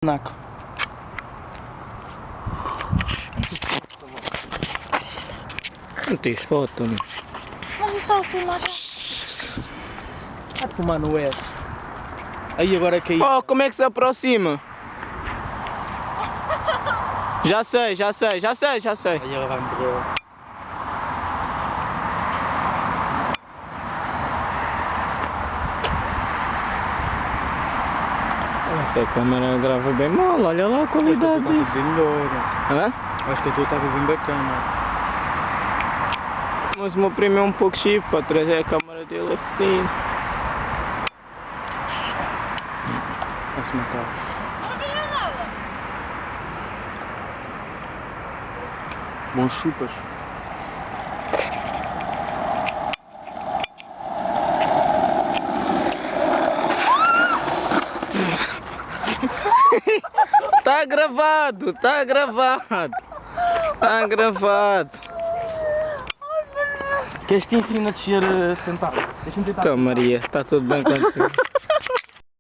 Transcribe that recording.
Naco. Não tens foto, não? Mas está a filmar. Vai tomar no S. Aí agora caí. Oh, como é que se aproxima? Já sei. Aí ela vai morrer. Essa câmera grava bem mal, olha lá a qualidade disso. Bem melhor. Hã? Acho que a tua estava bem bacana. Mas o meu primo é um pouco chip, para trazer a câmera dele é fedido. Vai-se matar. Bons chupas. Tá gravado. Queres te ensino a descer sentado? Deixa-me tentar. Então Maria, está tudo bem contigo?